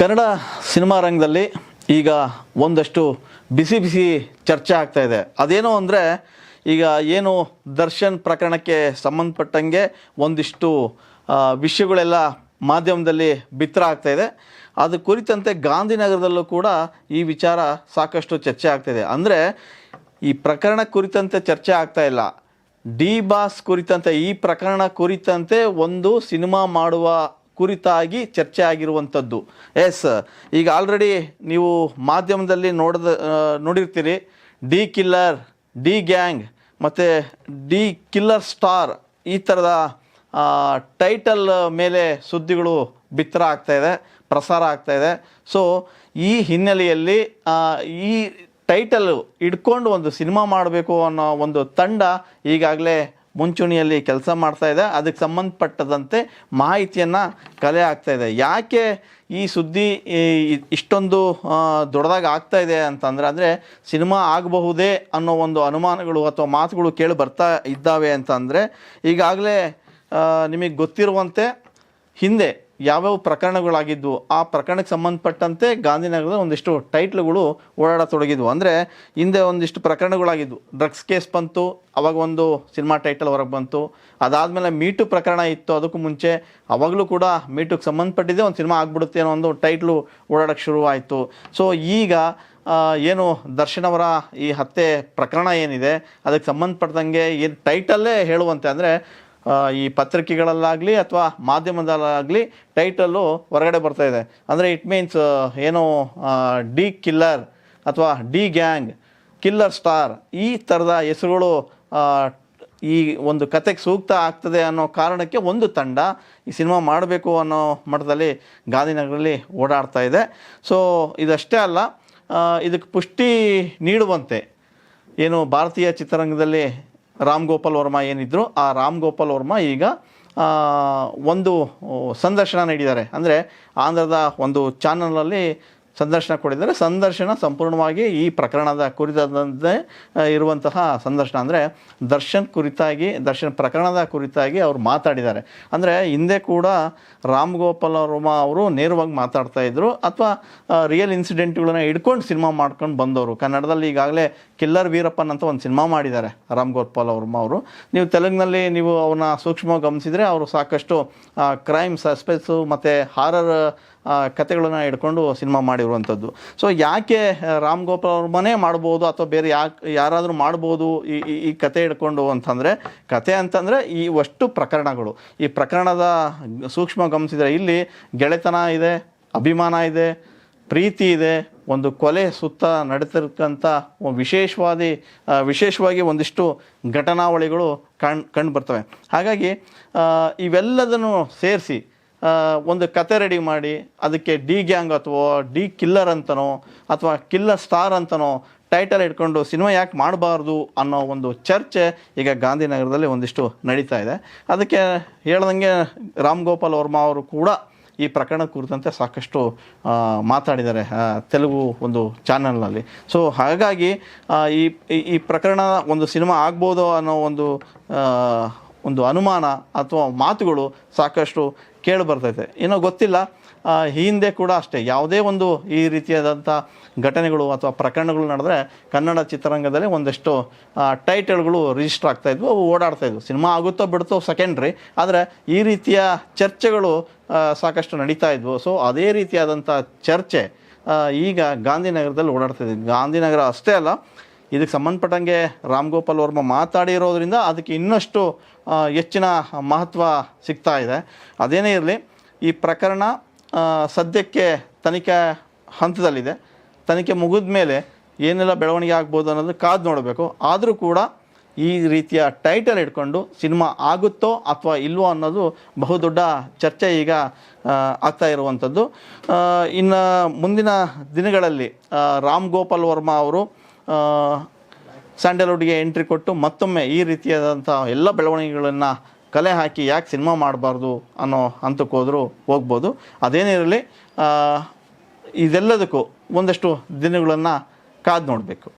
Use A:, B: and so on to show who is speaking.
A: Kannada cinema ರಂಗದಲ್ಲಿ ಈಗ ಒಂದಷ್ಟು ಬಿಸಿ ಬಿಸಿ ಚರ್ಚೆ ಆಗ್ತಾ ಇದೆ. ಅದೇನೋ ಅಂದರೆ ಈಗ ಏನು ದರ್ಶನ್ ಪ್ರಕರಣಕ್ಕೆ ಸಂಬಂಧಪಟ್ಟಂಗೆ ಒಂದಿಷ್ಟು ವಿಷಯಗಳೆಲ್ಲ ಮಾಧ್ಯಮದಲ್ಲಿ ಬಿತ್ತರ ಆಗ್ತಾ ಇದೆ. ಅದು ಕುರಿತಂತೆ ಗಾಂಧಿನಗರದಲ್ಲೂ ಕೂಡ ಈ ವಿಚಾರ ಸಾಕಷ್ಟು ಚರ್ಚೆ ಆಗ್ತಾಯಿದೆ. ಅಂದರೆ ಈ ಪ್ರಕರಣ ಕುರಿತಂತೆ ಚರ್ಚೆ ಆಗ್ತಾ ಇಲ್ಲ, ಡಿ ಬಾಸ್ ಕುರಿತಂತೆ, ಈ ಪ್ರಕರಣ ಕುರಿತಂತೆ ಒಂದು ಸಿನಿಮಾ ಮಾಡುವ ಕುರಿತಾಗಿ ಚರ್ಚೆ ಆಗಿರುವಂಥದ್ದು. ಎಸ್, ಈಗ ಆಲ್ರೆಡಿ ನೀವು ಮಾಧ್ಯಮದಲ್ಲಿ ನೋಡಿರ್ತೀರಿ, ಡಿ ಕಿಲ್ಲರ್, ಡಿ ಗ್ಯಾಂಗ್ ಮತ್ತು ಡಿ ಕಿಲ್ಲರ್ ಸ್ಟಾರ್ ಈ ಥರದ ಟೈಟಲ್ ಮೇಲೆ ಸುದ್ದಿಗಳು ಬಿತ್ತರ ಆಗ್ತಾಯಿದೆ, ಪ್ರಸಾರ ಆಗ್ತಾಯಿದೆ. ಸೊ ಈ ಹಿನ್ನೆಲೆಯಲ್ಲಿ ಈ ಟೈಟಲ್ ಇಟ್ಕೊಂಡು ಒಂದು ಸಿನಿಮಾ ಮಾಡಬೇಕು ಅನ್ನೋ ಒಂದು ತಂಡ ಈಗಾಗಲೇ ಮುಂಚೂಣಿಯಲ್ಲಿ ಕೆಲಸ ಮಾಡ್ತಾ ಇದೆ. ಅದಕ್ಕೆ ಸಂಬಂಧಪಟ್ಟದಂತೆ ಮಾಹಿತಿಯನ್ನು ಕಲೆ ಆಗ್ತಾ ಇದೆ. ಯಾಕೆ ಈ ಸುದ್ದಿ ಇಷ್ಟೊಂದು ದೊಡ್ಡದಾಗಿ ಆಗ್ತಾ ಇದೆ ಅಂತಂದರೆ, ಅಂದರೆ ಸಿನಿಮಾ ಆಗಬಹುದೇ ಅನ್ನೋ ಒಂದು ಅನುಮಾನಗಳು ಅಥವಾ ಮಾತುಗಳು ಕೇಳಿ ಬರ್ತಾ ಇದ್ದಾವೆ ಅಂತಂದರೆ, ಈಗಾಗಲೇ ನಿಮಗೆ ಗೊತ್ತಿರುವಂತೆ ಹಿಂದೆ ಯಾವ್ಯಾವ ಪ್ರಕರಣಗಳಾಗಿದ್ವು ಆ ಪ್ರಕರಣಕ್ಕೆ ಸಂಬಂಧಪಟ್ಟಂತೆ ಗಾಂಧಿನಗರದ ಒಂದಿಷ್ಟು ಟೈಟ್ಲ್ಗಳು ಓಡಾಡತೊಡಗಿದ್ವು. ಅಂದರೆ ಹಿಂದೆ ಒಂದಿಷ್ಟು ಪ್ರಕರಣಗಳಾಗಿದ್ವು. ಡ್ರಗ್ಸ್ ಕೇಸ್ ಬಂತು, ಅವಾಗ ಒಂದು ಸಿನಿಮಾ ಟೈಟಲ್ ಹೊರಗೆ ಬಂತು. ಅದಾದಮೇಲೆ ಮೀಟು ಪ್ರಕರಣ ಇತ್ತು, ಅದಕ್ಕೂ ಮುಂಚೆ ಅವಾಗಲೂ ಕೂಡ ಮೀಟುಗೆ ಸಂಬಂಧಪಟ್ಟಿದ್ದೆ ಒಂದು ಸಿನಿಮಾ ಆಗ್ಬಿಡುತ್ತೆ ಅನ್ನೋ ಒಂದು ಟೈಟ್ಲು ಓಡಾಡೋಕ್ಕೆ ಶುರುವಾಯಿತು. ಸೊ ಈಗ ಏನು ದರ್ಶನ್ ಅವರ ಈ ಹತ್ಯೆ ಪ್ರಕರಣ ಏನಿದೆ ಅದಕ್ಕೆ ಸಂಬಂಧಪಟ್ಟಂಗೆ ಏನು ಟೈಟಲ್ಲೇ ಹೇಳುವಂತೆ, ಅಂದರೆ ಈ ಪತ್ರಿಕೆಗಳಲ್ಲಾಗಲಿ ಅಥವಾ ಮಾಧ್ಯಮದಲ್ಲಾಗಲಿ ಟೈಟಲ್ಲು ಹೊರಗಡೆ ಬರ್ತಾ ಇದೆ. ಅಂದರೆ ಇಟ್ ಮೀನ್ಸ್ ಏನೋ ಡಿ ಕಿಲ್ಲರ್ ಅಥವಾ ಡಿ ಗ್ಯಾಂಗ್, ಕಿಲ್ಲರ್ ಸ್ಟಾರ್ ಈ ಥರದ ಹೆಸರುಗಳು ಈ ಒಂದು ಕತೆಗೆ ಸೂಕ್ತ ಆಗ್ತದೆ ಅನ್ನೋ ಕಾರಣಕ್ಕೆ ಒಂದು ತಂಡ ಈ ಸಿನಿಮಾ ಮಾಡಬೇಕು ಅನ್ನೋ ಮಟ್ಟದಲ್ಲಿ ಗಾಂಧಿನಗರಲ್ಲಿ ಓಡಾಡ್ತಾ ಇದೆ. ಸೊ ಇದಷ್ಟೇ ಅಲ್ಲ, ಇದಕ್ಕೆ ಪುಷ್ಟಿ ನೀಡುವಂತೆ ಏನು ಭಾರತೀಯ ಚಿತ್ರರಂಗದಲ್ಲಿ ರಾಮ್ ಗೋಪಾಲ್ ವರ್ಮಾ ಏನಿದ್ರು, ಆ ರಾಮ್ ಗೋಪಾಲ್ ವರ್ಮಾ ಈಗ ಒಂದು ಸಂದರ್ಶನ ನೀಡಿದ್ದಾರೆ. ಅಂದರೆ ಆಂಧ್ರದ ಒಂದು ಚಾನಲಲ್ಲಿ ಸಂದರ್ಶನ ಕೊಟ್ಟಿದ್ದಾರೆ. ಸಂದರ್ಶನ ಸಂಪೂರ್ಣವಾಗಿ ಈ ಪ್ರಕರಣದ ಕುರಿತಂತೆ ಇರುವಂತಹ ಸಂದರ್ಶನ. ಅಂದರೆ ದರ್ಶನ್ ಪ್ರಕರಣದ ಕುರಿತಾಗಿ ಅವರು ಮಾತಾಡಿದ್ದಾರೆ. ಅಂದರೆ ಹಿಂದೆ ಕೂಡ ರಾಮ್ ಗೋಪಾಲ್ ವರ್ಮಾ ಅವರು ನೇರವಾಗಿ ಮಾತಾಡ್ತಾ ಇದ್ರು, ಅಥವಾ ರಿಯಲ್ ಇನ್ಸಿಡೆಂಟ್ಗಳನ್ನ ಹಿಡ್ಕೊಂಡು ಸಿನಿಮಾ ಮಾಡ್ಕೊಂಡು ಬಂದವರು. ಕನ್ನಡದಲ್ಲಿ ಈಗಾಗಲೇ ಕಿಲ್ಲರ್ ವೀರಪ್ಪನ್ ಅಂತ ಒಂದು ಸಿನಿಮಾ ಮಾಡಿದ್ದಾರೆ ರಾಮ್ ಗೋಪಾಲ್ ವರ್ಮಾ ಅವರು. ನೀವು ತೆಲುಗಿನಲ್ಲಿ ನೀವು ಅವ್ರನ್ನ ಸೂಕ್ಷ್ಮವಾಗಿ ಗಮನಿಸಿದರೆ ಅವರು ಸಾಕಷ್ಟು ಕ್ರೈಮ್, ಸಸ್ಪೆನ್ಸು ಮತ್ತು ಹಾರರ್ ಕತೆಗಳನ್ನು ಹಿಡ್ಕೊಂಡು ಸಿನಿಮಾ ಮಾಡಿರುವಂಥದ್ದು. ಸೊ ಯಾಕೆ ರಾಮ್ ಗೋಪಾಲ್ ವರ್ಮನೇ ಮಾಡ್ಬೋದು ಅಥವಾ ಬೇರೆ ಯಾರಾದರೂ ಮಾಡ್ಬೋದು ಈ ಕತೆ ಹಿಡ್ಕೊಂಡು ಅಂತಂದರೆ, ಕತೆ ಅಂತಂದರೆ ಈ ಅಷ್ಟು ಪ್ರಕರಣಗಳು, ಈ ಪ್ರಕರಣದ ಸೂಕ್ಷ್ಮ ಗಮನಿಸಿದರೆ ಇಲ್ಲಿ ಗೆಳೆತನ ಇದೆ, ಅಭಿಮಾನ ಇದೆ, ಪ್ರೀತಿ ಇದೆ, ಒಂದು ಕೊಲೆ ಸುತ್ತ ನಡೀತಿರ್ತಕ್ಕಂಥ ವಿಶೇಷವಾಗಿ ಒಂದಿಷ್ಟು ಘಟನಾವಳಿಗಳು ಕಂಡು ಬರ್ತವೆ. ಹಾಗಾಗಿ ಇವೆಲ್ಲದನ್ನು ಸೇರಿಸಿ ಒಂದು ಕತೆ ರೆಡಿ ಮಾಡಿ ಅದಕ್ಕೆ ಡಿ ಗ್ಯಾಂಗ್ ಅಥವಾ ಡಿ ಕಿಲ್ಲರ್ ಅಂತನೋ ಅಥವಾ ಕಿಲ್ಲರ್ ಸ್ಟಾರ್ ಅಂತನೋ ಟೈಟಲ್ ಇಟ್ಕೊಂಡು ಸಿನಿಮಾ ಯಾಕೆ ಮಾಡಬಾರ್ದು ಅನ್ನೋ ಒಂದು ಚರ್ಚೆ ಈಗ ಗಾಂಧಿನಗರದಲ್ಲಿ ಒಂದಿಷ್ಟು ನಡೀತಾ ಇದೆ. ಅದಕ್ಕೆ ಹೇಳ್ದಂಗೆ ರಾಮ್ ಗೋಪಾಲ್ ವರ್ಮಾ ಅವರು ಕೂಡ ಈ ಪ್ರಕರಣ ಕುರಿತಂತೆ ಸಾಕಷ್ಟು ಮಾತಾಡಿದ್ದಾರೆ ತೆಲುಗು ಒಂದು ಚಾನಲ್ನಲ್ಲಿ. ಸೊ ಹಾಗಾಗಿ ಈ ಪ್ರಕರಣ ಒಂದು ಸಿನಿಮಾ ಆಗ್ಬೋದು ಅನ್ನೋ ಒಂದು ಅನುಮಾನ ಅಥವಾ ಮಾತುಗಳು ಸಾಕಷ್ಟು ಕೇಳಿ ಬರ್ತೈತೆ. ಏನೋ ಗೊತ್ತಿಲ್ಲ, ಹಿಂದೆ ಕೂಡ ಅಷ್ಟೇ ಯಾವುದೇ ಒಂದು ಈ ರೀತಿಯಾದಂಥ ಘಟನೆಗಳು ಅಥವಾ ಪ್ರಕರಣಗಳು ನಡೆದ್ರೆ ಕನ್ನಡ ಚಿತ್ರರಂಗದಲ್ಲಿ ಒಂದಷ್ಟು ಟೈಟಲ್ಗಳು ರಿಜಿಸ್ಟರ್ ಆಗ್ತಾಯಿದ್ವು, ಅವು ಓಡಾಡ್ತಾಯಿದ್ವು. ಸಿನಿಮಾ ಆಗುತ್ತೋ ಬಿಡುತ್ತೋ ಸೆಕೆಂಡ್ರಿ, ಆದರೆ ಈ ರೀತಿಯ ಚರ್ಚೆಗಳು ಸಾಕಷ್ಟು ನಡೀತಾ ಇದ್ವು. ಸೊ ಅದೇ ರೀತಿಯಾದಂಥ ಚರ್ಚೆ ಈಗ ಗಾಂಧಿನಗರದಲ್ಲಿ ಓಡಾಡ್ತಾಯಿದೆ. ಗಾಂಧಿನಗರ ಅಷ್ಟೇ ಅಲ್ಲ, ಇದಕ್ಕೆ ಸಂಬಂಧಪಟ್ಟಂಗೆ ರಾಮ್ ಗೋಪಾಲ್ ವರ್ಮಾ ಮಾತಾಡಿರೋದ್ರಿಂದ ಅದಕ್ಕೆ ಇನ್ನಷ್ಟು ಹೆಚ್ಚಿನ ಮಹತ್ವ ಸಿಗ್ತಾ ಇದೆ. ಅದೇನೇ ಇರಲಿ, ಈ ಪ್ರಕರಣ ಸದ್ಯಕ್ಕೆ ತನಿಖೆ ಹಂತದಲ್ಲಿದೆ. ತನಿಖೆ ಮುಗಿದ ಮೇಲೆ ಏನೆಲ್ಲ ಬೆಳವಣಿಗೆ ಆಗ್ಬೋದು ಅನ್ನೋದು ಕಾದು ನೋಡಬೇಕು. ಆದರೂ ಕೂಡ ಈ ರೀತಿಯ ಟೈಟಲ್ ಇಟ್ಕೊಂಡು ಸಿನಿಮಾ ಆಗುತ್ತೋ ಅಥವಾ ಇಲ್ವೋ ಅನ್ನೋದು ಬಹುದೊಡ್ಡ ಚರ್ಚೆ ಈಗ ಆಗ್ತಾ ಇರುವಂಥದ್ದು. ಇನ್ನು ಮುಂದಿನ ದಿನಗಳಲ್ಲಿ ರಾಮ್ ಗೋಪಾಲ್ ವರ್ಮಾ ಅವರು ಸ್ಯಾಂಡಲ್ವುಡ್ಗೆ ಎಂಟ್ರಿ ಕೊಟ್ಟು ಮತ್ತೊಮ್ಮೆ ಈ ರೀತಿಯಾದಂಥ ಎಲ್ಲ ಬೆಳವಣಿಗೆಗಳನ್ನು ಕಲೆ ಹಾಕಿ ಯಾಕೆ ಸಿನಿಮಾ ಮಾಡಬಾರ್ದು ಅನ್ನೋ ಹಂತಕ್ಕೆ ಹೋಗ್ಬೋದು. ಅದೇನಿರಲಿ, ಇದೆಲ್ಲದಕ್ಕೂ ಒಂದಷ್ಟು ದಿನಗಳನ್ನು ಕಾದು ನೋಡಬೇಕು.